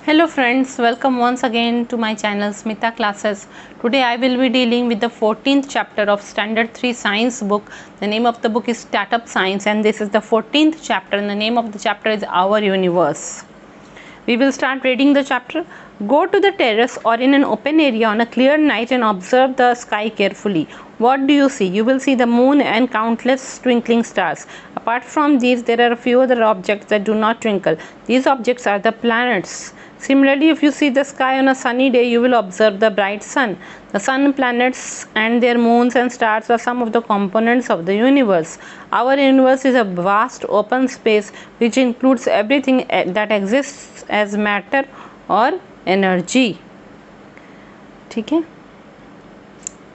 Hello friends, welcome once again to my channel Smita Classes. Today I will be dealing with the 14th chapter of Standard 3 Science book. The name of the book is Startup Science and this is the 14th chapter and the name of the chapter is Our Universe. We will start reading the chapter. Go to the terrace or in an open area on a clear night and observe the sky carefully. What do you see? You will see the moon and countless twinkling stars. Apart from these, there are a few other objects that do not twinkle. These objects are the planets. Similarly, if you see the sky on a sunny day, you will observe the bright sun. The sun, planets and their moons and stars are some of the components of the universe. Our universe is a vast open space which includes everything that exists as matter और energy. ठीक है,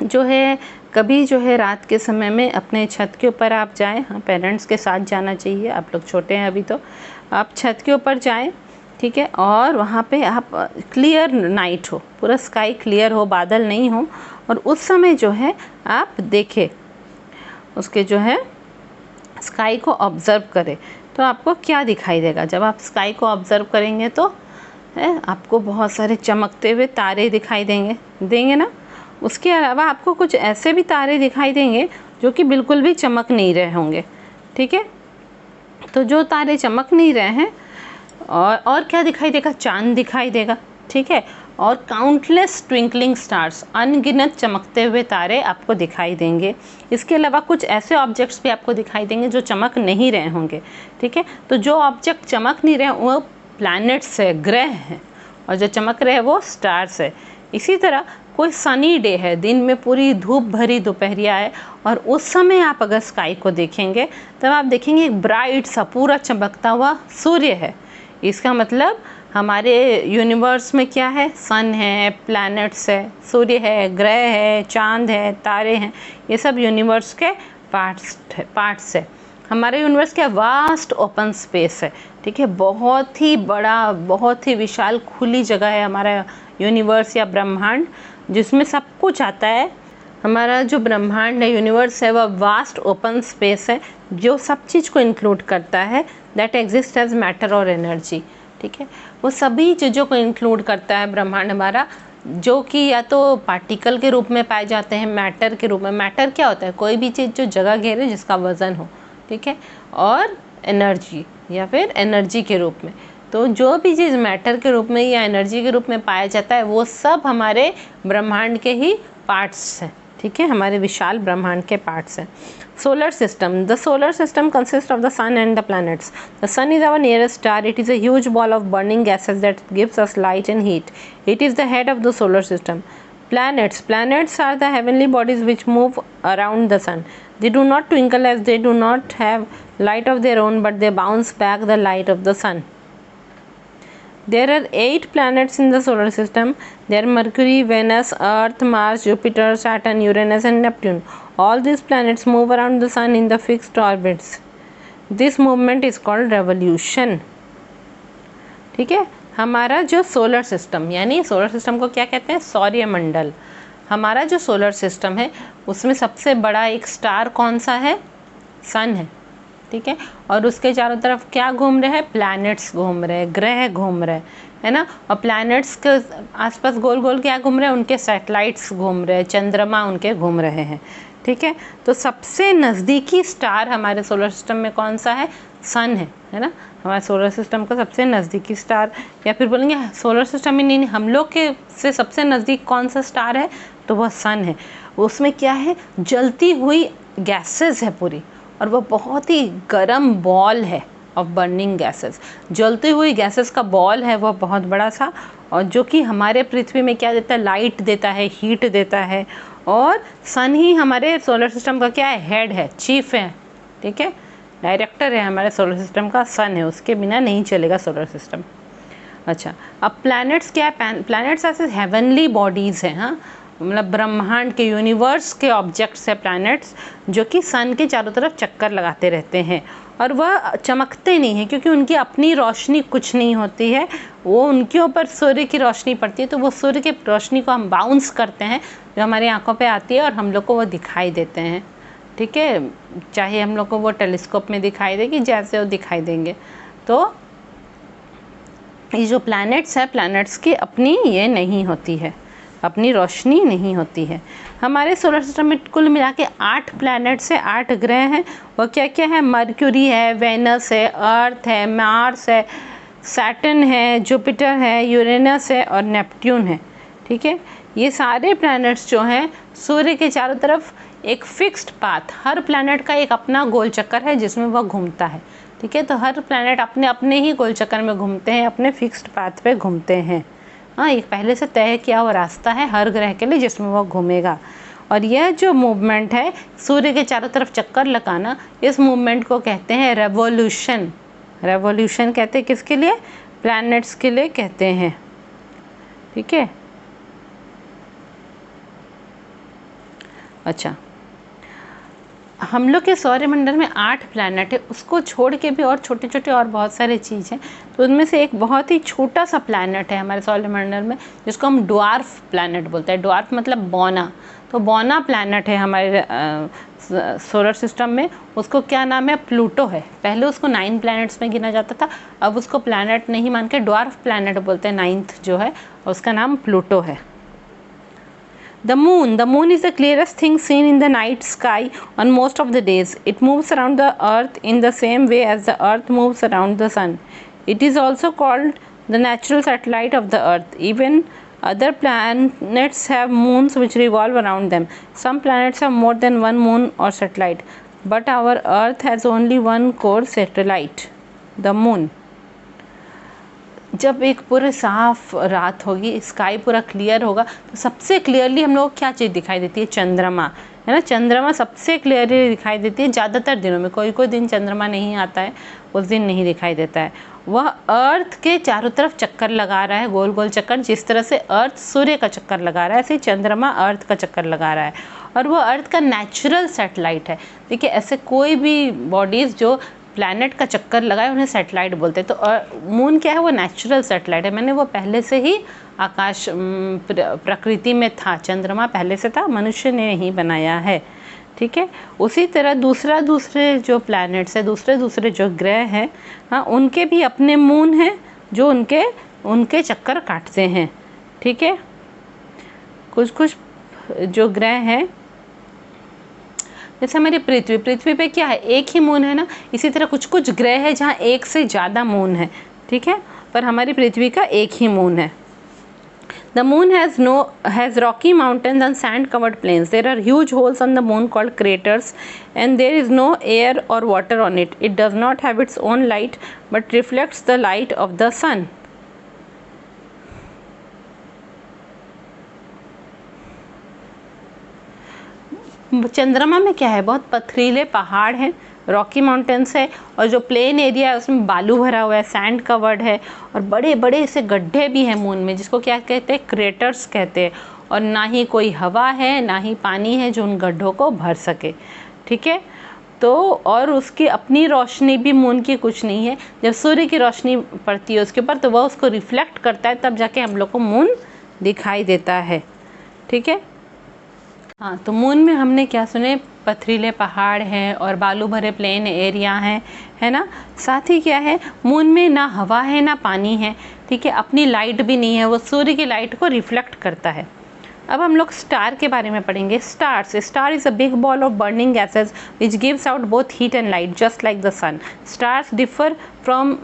जो है कभी जो है रात के समय में अपने छत के ऊपर आप जाएं. हाँ, पेरेंट्स के साथ जाना चाहिए. आप लोग छोटे हैं अभी, तो आप छत के ऊपर जाएं. ठीक है, और वहाँ पे आप क्लियर नाइट हो, पूरा स्काई क्लियर हो, बादल नहीं हो, और उस समय जो है आप देखें, उसके जो है स्काई को ऑब्ज़र्व करें, तो आपको क्या दिखाई देगा. जब आप स्काई को ऑब्ज़र्व करेंगे तो आपको बहुत सारे चमकते हुए तारे दिखाई देंगे ना. उसके अलावा आपको कुछ ऐसे भी तारे दिखाई देंगे जो कि बिल्कुल भी चमक नहीं रहे होंगे. ठीक है, तो जो तारे चमक नहीं रहे हैं, और क्या दिखाई देगा, चांद दिखाई देगा. ठीक है, और काउंटलेस ट्विंकलिंग स्टार्स, अनगिनत चमकते हुए तारे आपको दिखाई देंगे. इसके अलावा कुछ ऐसे ऑब्जेक्ट्स भी आपको दिखाई देंगे जो चमक नहीं रहे होंगे. ठीक है, तो जो ऑब्जेक्ट चमक नहीं रहे वो प्लैनेट्स है, ग्रह हैं, और जो चमक रहे हैं वो स्टार्स है. इसी तरह कोई सनी डे है, दिन में पूरी धूप भरी दोपहरिया है, और उस समय आप अगर स्काई को देखेंगे तब आप देखेंगे एक ब्राइट सा पूरा चमकता हुआ सूर्य है. इसका मतलब हमारे यूनिवर्स में क्या है, सन है, प्लैनेट्स है, सूर्य है, ग्रह है, चांद है, तारे हैं. ये सब यूनिवर्स के पार्ट्स है. हमारे यूनिवर्स क्या वास्ट ओपन स्पेस है. ठीक है, बहुत ही बड़ा, बहुत ही विशाल खुली जगह है हमारा यूनिवर्स या ब्रह्मांड, जिसमें सब कुछ आता है. हमारा जो ब्रह्मांड है, यूनिवर्स है, वह वास्ट ओपन स्पेस है जो सब चीज़ को इंक्लूड करता है, दैट एग्जिस्ट एज मैटर और एनर्जी. ठीक है, वो सभी चीज़ों को इंक्लूड करता है ब्रह्मांड हमारा, जो कि या तो पार्टिकल के रूप में पाए जाते हैं, मैटर के रूप में. मैटर क्या होता है, कोई भी चीज़ जो जगह घेरे, जिसका वज़न हो. ठीक है, और एनर्जी या फिर एनर्जी के रूप में. तो जो भी चीज़ मैटर के रूप में या एनर्जी के रूप में पाया जाता है वो सब हमारे ब्रह्मांड के ही पार्ट्स हैं. ठीक है, हमारे विशाल ब्रह्मांड के पार्ट्स हैं. Solar system. The solar system consist of the sun and the planets. The sun is our nearest star. It is a huge ball of burning gases that gives us light and heat. It is the head of the solar system. Planets are the heavenly bodies which move around the sun. They do not twinkle as they do not have light of their own, but they bounce back the light of the sun. There are 8 planets in the solar system. They are Mercury, Venus, Earth, Mars, Jupiter, Saturn, Uranus and Neptune. All these planets move around the sun in the fixed orbits. This movement is called revolution. ठीक है, हमारा जो solar system, यानी solar system को क्या कहते हैं, सौर्यमंडल. हमारा जो सोलर सिस्टम है उसमें सबसे बड़ा एक स्टार कौन सा है, सन है. ठीक है, और उसके चारों तरफ क्या घूम रहे हैं, प्लैनेट्स घूम रहे हैं, ग्रह घूम रहे है ना. और प्लैनेट्स के आसपास गोल गोल क्या घूम रहे हैं, उनके सैटेलाइट्स घूम रहे हैं, चंद्रमा उनके घूम रहे हैं. ठीक है, तो सबसे नज़दीकी स्टार हमारे सोलर सिस्टम में कौन सा है, सन है ना. हमारे सोलर सिस्टम का सबसे नज़दीकी स्टार, या फिर बोलेंगे सोलर सिस्टम में नहीं, हम लोग के से सबसे नज़दीक कौन सा स्टार है, तो वह सन है. उसमें क्या है, जलती हुई गैसेस है पूरी, और वह बहुत ही गर्म बॉल है ऑफ बर्निंग गैसेस. जलती हुई गैसेस का बॉल है वह बहुत बड़ा सा, और जो कि हमारे पृथ्वी में क्या देता है, लाइट देता है, हीट देता है. और सन ही हमारे सोलर सिस्टम का क्या है, हेड है, चीफ है. ठीक है, डायरेक्टर है हमारे सोलर सिस्टम का, सन है, उसके बिना नहीं चलेगा सोलर सिस्टम. अच्छा, अब प्लैनेट्स क्या है, प्लैनेट्स ऐसे हेवनली बॉडीज़ हैं. हाँ, मतलब ब्रह्मांड के, यूनिवर्स के ऑब्जेक्ट्स है प्लैनेट्स, जो कि सन के चारों तरफ चक्कर लगाते रहते हैं, और वह चमकते नहीं हैं क्योंकि उनकी अपनी रोशनी कुछ नहीं होती है. वो उनके ऊपर सूर्य की रोशनी पड़ती है, तो वो सूर्य की रोशनी को हम बाउंस करते हैं, जो हमारी आंखों पे आती है, और हम लोग को वो दिखाई देते हैं. ठीक है, चाहे हम लोग को वो टेलीस्कोप में दिखाई देगी, जैसे वो दिखाई देंगे. तो ये जो प्लैनेट्स है, प्लैनेट्स की अपनी ये नहीं होती है, अपनी रोशनी नहीं होती है। हमारे सोलर सिस्टम में कुल मिला के 8 प्लैनेट्स है, 8 ग्रह हैं। वो क्या क्या है? मर्क्यूरी है, वेनस है, अर्थ है, मार्स है, सैटर्न है, जुपिटर है, यूरेनस है और नेपट्यून है। ठीक है, ये सारे प्लैनेट्स जो हैं सूर्य के चारों तरफ एक फिक्स्ड पाथ, हर प्लैनेट का एक अपना गोल चक्कर है जिसमें वह घूमता है। ठीक है, तो हर प्लैनेट अपने अपने ही गोल चक्कर में घूमते हैं, अपने फिक्स्ड पाथ पे घूमते हैं। हाँ, एक पहले से तय किया हुआ रास्ता है हर ग्रह के लिए जिसमें वह घूमेगा। और यह जो मूवमेंट है सूर्य के चारों तरफ चक्कर लगाना, इस मूवमेंट को कहते हैं रेवोल्यूशन। रेवोल्यूशन कहते हैं किसके लिए? प्लैनेट्स के लिए कहते हैं। ठीक है, अच्छा, हम लोग के सौरमंडल में 8 प्लैनेट है, उसको छोड़ के भी और छोटे छोटे और बहुत सारे चीज़ हैं। तो उनमें से एक बहुत ही छोटा सा प्लैनेट है हमारे सौरमंडल में जिसको हम ड्वार्फ प्लैनेट बोलते हैं। ड्वार्फ मतलब बौना। तो बौना प्लैनेट है हमारे सोलर सिस्टम में। उसको क्या नाम है? प्लूटो है। पहले उसको 9 प्लैनेट्स में गिना जाता था, अब उसको प्लैनेट नहीं मान के ड्वार्फ प्लैनेट बोलते हैं। 9th जो है उसका नाम प्लूटो है। The moon is the clearest thing seen in the night sky on most of the days. It moves around the earth in the same way as the earth moves around the sun. It is also called the natural satellite of the earth. Even other planets have moons which revolve around them. Some planets have more than one moon or satellite, but our earth has only one core satellite, the moon. जब एक पूरे साफ रात होगी, sky पूरा clear होगा, तो सबसे क्लियरली हम लोग को क्या चीज़ दिखाई देती है? चंद्रमा, है ना। चंद्रमा सबसे क्लियरली दिखाई देती है ज़्यादातर दिनों में। कोई कोई दिन चंद्रमा नहीं आता है, उस दिन नहीं दिखाई देता है। वह अर्थ के चारों तरफ चक्कर लगा रहा है, गोल गोल चक्कर। जिस तरह से अर्थ सूर्य का चक्कर लगा रहा है, ऐसे ही चंद्रमा अर्थ का चक्कर लगा रहा है, और वह अर्थ का नेचुरल सैटेलाइट है। देखिए, ऐसे कोई भी बॉडीज़ जो प्लैनेट का चक्कर लगाए उन्हें सैटेलाइट बोलते हैं। तो मून क्या है? वो नेचुरल सैटेलाइट है। मैंने वो पहले से ही आकाश प्रकृति में था, चंद्रमा पहले से था, मनुष्य ने नहीं बनाया है। ठीक है, उसी तरह दूसरे जो प्लैनेट्स है, दूसरे जो ग्रह हैं, हाँ, उनके भी अपने मून हैं जो उनके चक्कर काटते हैं। ठीक है, कुछ जो ग्रह हैं, जैसे हमारी पृथ्वी पे क्या है? एक ही मून है ना। इसी तरह कुछ ग्रह है जहाँ एक से ज़्यादा मून है। ठीक है, पर हमारी पृथ्वी का एक ही मून है। The moon has rocky mountains and sand covered plains. There are huge holes on the moon called craters, and there is no air or water on it. It does not have its own light but reflects the light of the sun. चंद्रमा में क्या है? बहुत पथरीले पहाड़ हैं, Rocky mountains है, और जो प्लेन एरिया है उसमें बालू भरा हुआ है, सैंड कवर्ड है, और बड़े बड़े ऐसे गड्ढे भी हैं मून में, जिसको क्या कहते हैं? क्रेटर्स कहते हैं। और ना ही कोई हवा है, ना ही पानी है जो उन गड्ढों को भर सके। ठीक है, तो और उसकी अपनी रोशनी भी मून की कुछ नहीं है। जब सूर्य की रोशनी पड़ती है उसके ऊपर, तो वह उसको रिफ्लेक्ट करता है, तब जाके हम लोग को मून दिखाई देता है। ठीक है, हाँ, तो मून में हमने क्या सुने? पथरीले पहाड़ हैं और बालू भरे प्लेन एरिया हैं, है ना। साथ ही क्या है? मून में ना हवा है ना पानी है। ठीक है, अपनी लाइट भी नहीं है, वो सूर्य की लाइट को रिफ्लेक्ट करता है। अब हम लोग स्टार के बारे में पढ़ेंगे। Star is a big ball of burning gases which gives out both heat and light just like the sun. Stars differ from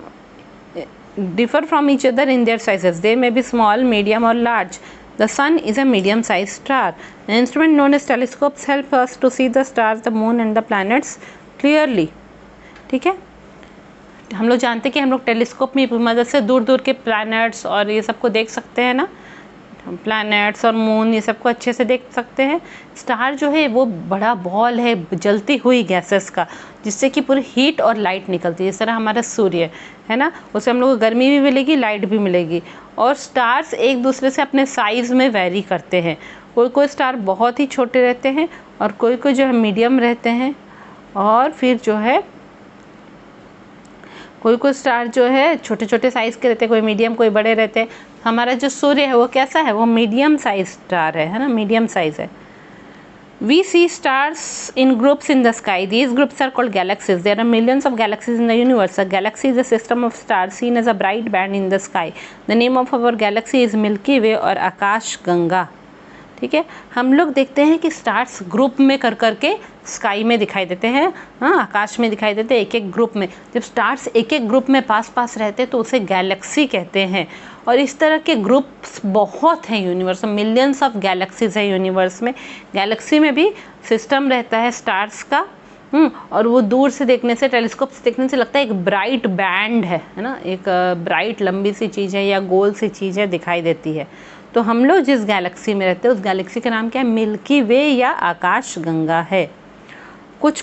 each other in their sizes. They may be small, medium or large. The sun is a medium-sized star. An instrument known as telescopes help us to see the stars, the moon and the planets clearly. ठीक है, हम लोग जानते हैं कि हम लोग telescope में मदद से दूर दूर के प्लैनेट्स और ये सबको देख सकते हैं ना। प्लैनेट्स और मून ये सबको अच्छे से देख सकते हैं। स्टार जो है वो बड़ा बॉल है जलती हुई गैसेस का, जिससे कि पूरी हीट और लाइट निकलती है। इस तरह हमारा सूर्य है ना, उससे हम लोग को गर्मी भी मिलेगी, लाइट भी मिलेगी। और स्टार्स एक दूसरे से अपने साइज़ में वेरी करते हैं। कोई कोई स्टार बहुत ही छोटे रहते हैं और कोई कोई जो है मीडियम रहते हैं, और फिर जो है कोई कोई स्टार जो है छोटे छोटे साइज़ के रहते हैं, कोई मीडियम कोई बड़े रहते हैं। हमारा जो सूर्य है वो कैसा है? वो मीडियम साइज स्टार है ना, मीडियम साइज़ है। We see stars in groups in the sky. These groups are called galaxies. There are millions of galaxies in the universe. A galaxy is a system of stars seen as a bright band in the sky. The name of our galaxy is Milky Way और आकाश गंगा. ठीक है, हम लोग देखते हैं कि stars group में कर करके स्काई में दिखाई देते हैं, हाँ, आकाश में दिखाई देते हैं एक एक ग्रुप में. जब स्टार्स एक एक ग्रुप में पास पास रहते हैं तो उसे गैलेक्सी कहते हैं. और इस तरह के ग्रुप्स बहुत हैं यूनिवर्स में, मिलियंस ऑफ गैलेक्सीज है यूनिवर्स में. गैलेक्सी में भी सिस्टम रहता है स्टार्स का, और वो दूर से देखने से, टेलीस्कोप से देखने से लगता है एक ब्राइट बैंड है ना, एक ब्राइट लंबी सी चीज़ है या गोल सी चीज़ है, दिखाई देती है. तो हम लोग जिस गैलेक्सी में रहते हैं उस गैलेक्सी का नाम क्या है? मिल्की वे या आकाश गंगा है. कुछ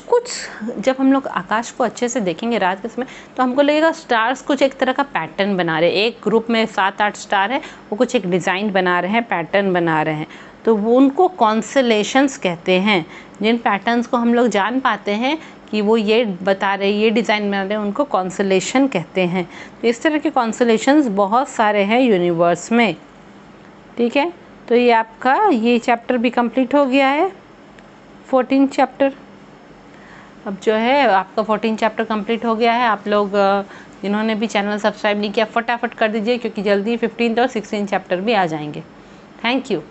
जब हम लोग आकाश को अच्छे से देखेंगे रात के समय तो हमको लगेगा स्टार्स कुछ एक तरह का पैटर्न बना रहे हैं. एक ग्रुप में 7-8 स्टार है, वो कुछ एक डिज़ाइन बना रहे हैं, पैटर्न बना रहे हैं. तो वो उनको कॉन्स्टलेशंस कहते हैं. जिन पैटर्न्स को हम लोग जान पाते हैं कि वो ये बता रहे, ये डिज़ाइन बना रहे हैं, उनको कॉन्स्टलेशन कहते हैं. तो इस तरह के कॉन्स्टलेशंस बहुत सारे हैं यूनिवर्स में. ठीक है, तो ये आपका ये चैप्टर भी कंप्लीट हो गया है, 14 चैप्टर. अब जो है आपका 14 चैप्टर कंप्लीट हो गया है. आप लोग जिन्होंने भी चैनल सब्सक्राइब नहीं किया फटाफट कर दीजिए, क्योंकि जल्दी 15th और 16th चैप्टर भी आ जाएंगे. Thank you.